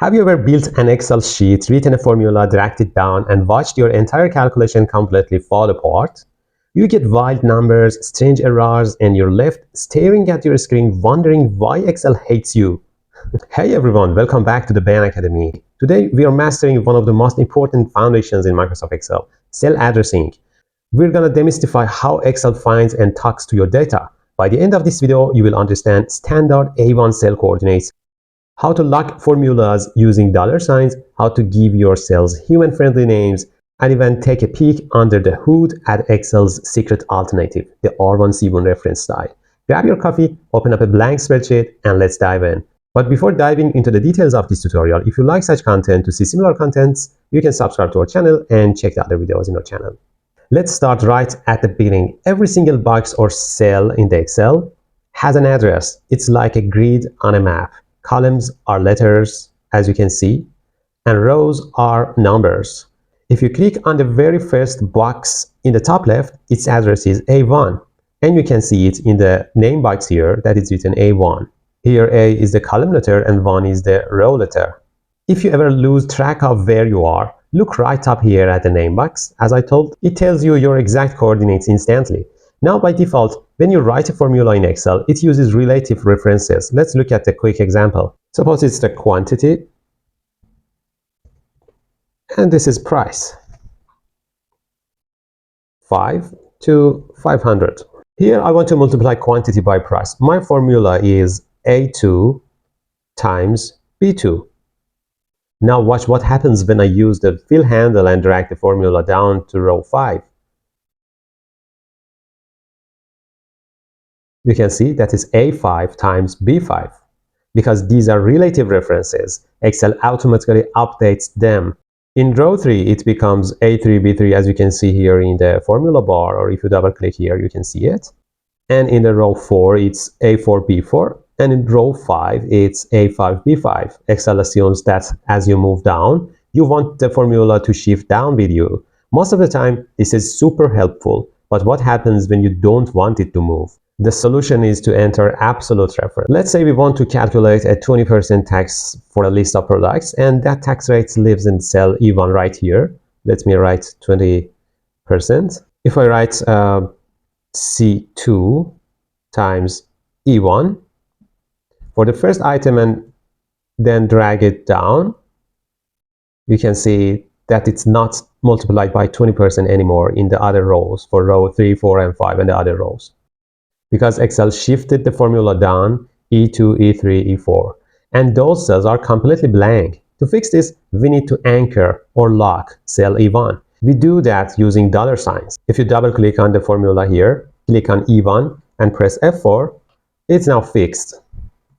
Have you ever built an Excel sheet, written a formula, dragged it down, and watched your entire calculation completely fall apart? You get wild numbers, strange errors, and you're left staring at your screen wondering why Excel hates you. Hey everyone, welcome back to the Bayan Academy. Today we are mastering one of the most important foundations in Microsoft Excel, cell addressing. We're going to demystify how Excel finds and talks to your data. By the end of this video, you will understand standard A1 cell coordinates, how to lock formulas using dollar signs, how to give your cells human-friendly names, and even take a peek under the hood at Excel's secret alternative, the R1C1 reference style. Grab your coffee, open up a blank spreadsheet, and let's dive in. But before diving into the details of this tutorial, if you like such content to see similar contents, you can subscribe to our channel and check the other videos in our channel. Let's start right at the beginning. Every single box or cell in the Excel has an address. It's like a grid on a map. Columns are letters, as you can see, and rows are numbers. If you click on the very first box in the top left, its address is A1, and you can see it in the name box here that is written A1. Here A is the column letter and 1 is the row letter. If you ever lose track of where you are, look right up here at the name box. As I told, it tells you your exact coordinates instantly. Now, by default, when you write a formula in Excel, it uses relative references. Let's look at a quick example. Suppose it's the quantity, and this is price. 5 to 500. Here, I want to multiply quantity by price. My formula is A2 times B2. Now watch what happens when I use the fill handle and drag the formula down to row 5. You can see that is A5 times B5. Because these are relative references, Excel automatically updates them. In row 3, it becomes A3, B3, as you can see here in the formula bar, or if you double click here, you can see it. And in the row 4, it's A4, B4. And in row 5, it's A5, B5. Excel assumes that as you move down, you want the formula to shift down with you. Most of the time, this is super helpful. But what happens when you don't want it to move? The solution is to enter absolute reference. Let's say we want to calculate a 20% tax for a list of products, and that tax rate lives in cell E1 right here. Let me write 20%. If I write C2 times E1 for the first item and then drag it down, you can see that it's not multiplied by 20% anymore in the other rows for row 3, 4, and 5 and the other rows. Because Excel shifted the formula down E2, E3, E4, and those cells are completely blank. To fix this, we need to anchor or lock cell E1. We do that using dollar signs. If you double click on the formula here, click on E1 and press F4, it's now fixed.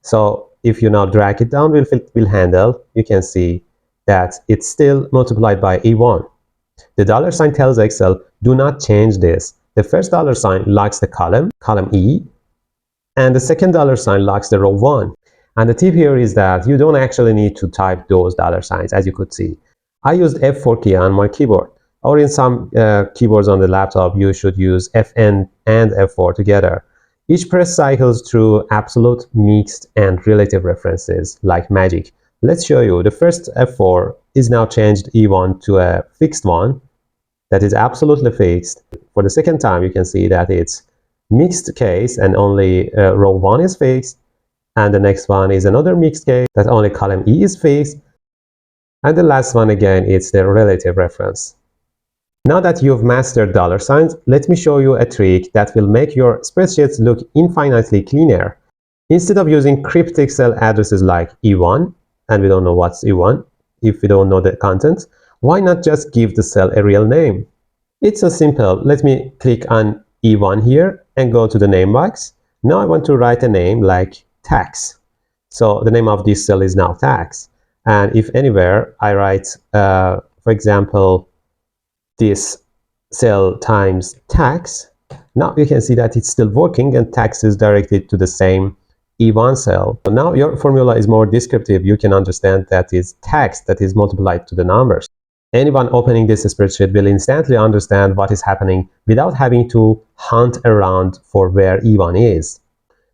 So if you now drag it down with fill handle, you can see that it's still multiplied by E1. The dollar sign tells Excel, do not change this. The first dollar sign locks the column E, and the second dollar sign locks the row 1. And the tip here is that you don't actually need to type those dollar signs, as you could see. I used F4 key on my keyboard, or in some keyboards on the laptop, you should use Fn and F4 together. Each press cycles through absolute, mixed, and relative references like magic. Let's show you. The first F4 is now changed E1 to a fixed one that is absolutely fixed. For the second time, you can see that it's mixed case and only row 1 is fixed. And the next one is another mixed case that only column E is fixed. And the last one again, it's the relative reference. Now that you've mastered dollar signs, let me show you a trick that will make your spreadsheets look infinitely cleaner. Instead of using cryptic cell addresses like E1, and we don't know what's E1 if we don't know the contents, why not just give the cell a real name? It's so simple. Let me click on E1 here and go to the name box. Now I want to write a name like tax. So the name of this cell is now tax. And if anywhere I write, for example, this cell times tax, now you can see that it's still working and tax is directed to the same E1 cell. So now your formula is more descriptive. You can understand that it's tax that is multiplied to the numbers. Anyone opening this spreadsheet will instantly understand what is happening without having to hunt around for where E1 is.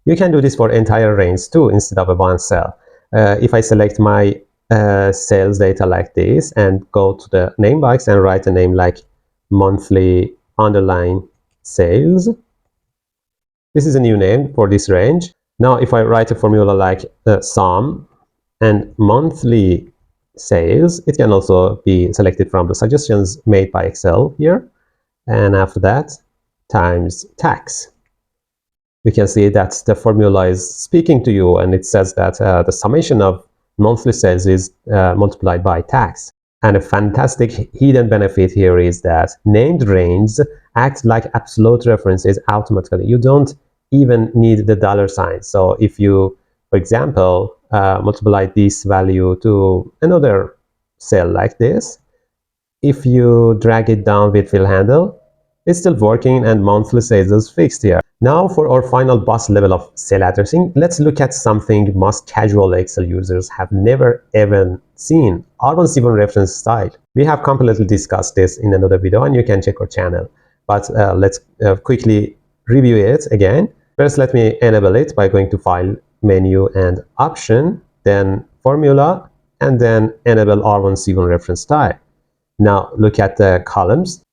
You can do this for entire range too instead of a one cell. If I select my sales data like this and go to the name box and write a name like monthly underline sales. This is a new name for this range. Now if I write a formula like sum and monthly sales, it can also be selected from the suggestions made by Excel here. And after that, times tax. You can see that the formula is speaking to you, and it says that the summation of monthly sales is multiplied by tax. And a fantastic hidden benefit here is that named ranges act like absolute references automatically. You don't even need the dollar sign. So if you, for example, multiply this value to another cell like this, if you drag it down with fill handle, it's still working and monthly sales is fixed here. Now for our final boss level of cell addressing, let's look at something most casual Excel users have never even seen: R1C1 reference style. We have completely discussed this in another video and you can check our channel. But let's quickly review it again. First, let me enable it by going to File, Menu, and Option, then Formula, and then enable R1C1 reference style. Now look at the columns.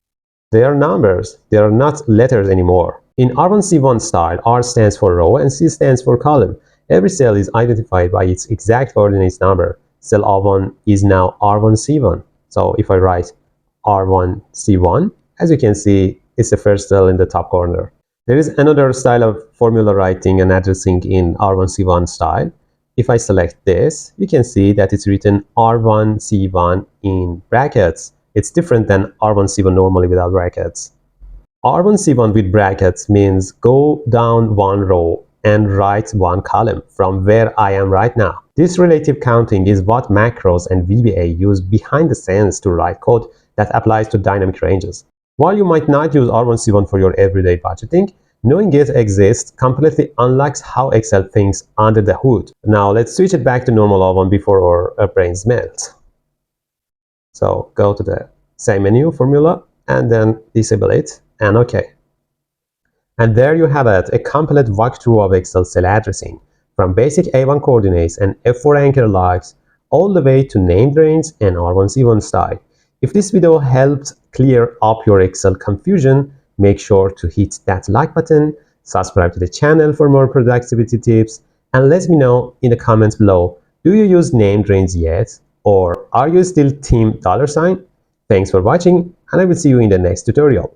They are numbers. They are not letters anymore. In R1C1 style, R stands for row and C stands for column. Every cell is identified by its exact coordinates number. Cell R1 is now R1C1. So if I write R1C1, as you can see, it's the first cell in the top corner. There is another style of formula writing and addressing in R1C1 style. If I select this, you can see that it's written R1C1 in brackets. It's different than R1C1 normally without brackets. R1C1 with brackets means go down one row and write one column from where I am right now. This relative counting is what macros and VBA use behind the scenes to write code that applies to dynamic ranges. While you might not use R1C1 for your everyday budgeting, knowing it exists completely unlocks how Excel thinks under the hood. Now let's switch it back to normal R1 before our brains melt. So go to the same menu, formula, and then disable it, and OK. And there you have it, a complete walkthrough of Excel cell addressing, from basic A1 coordinates and F4 anchor logs, all the way to named range and R1C1 style. If this video helped clear up your Excel confusion, make sure to hit that like button, subscribe to the channel for more productivity tips, and let me know in the comments below, do you use named range yet? Or are you still team $? Thanks for watching, and I will see you in the next tutorial.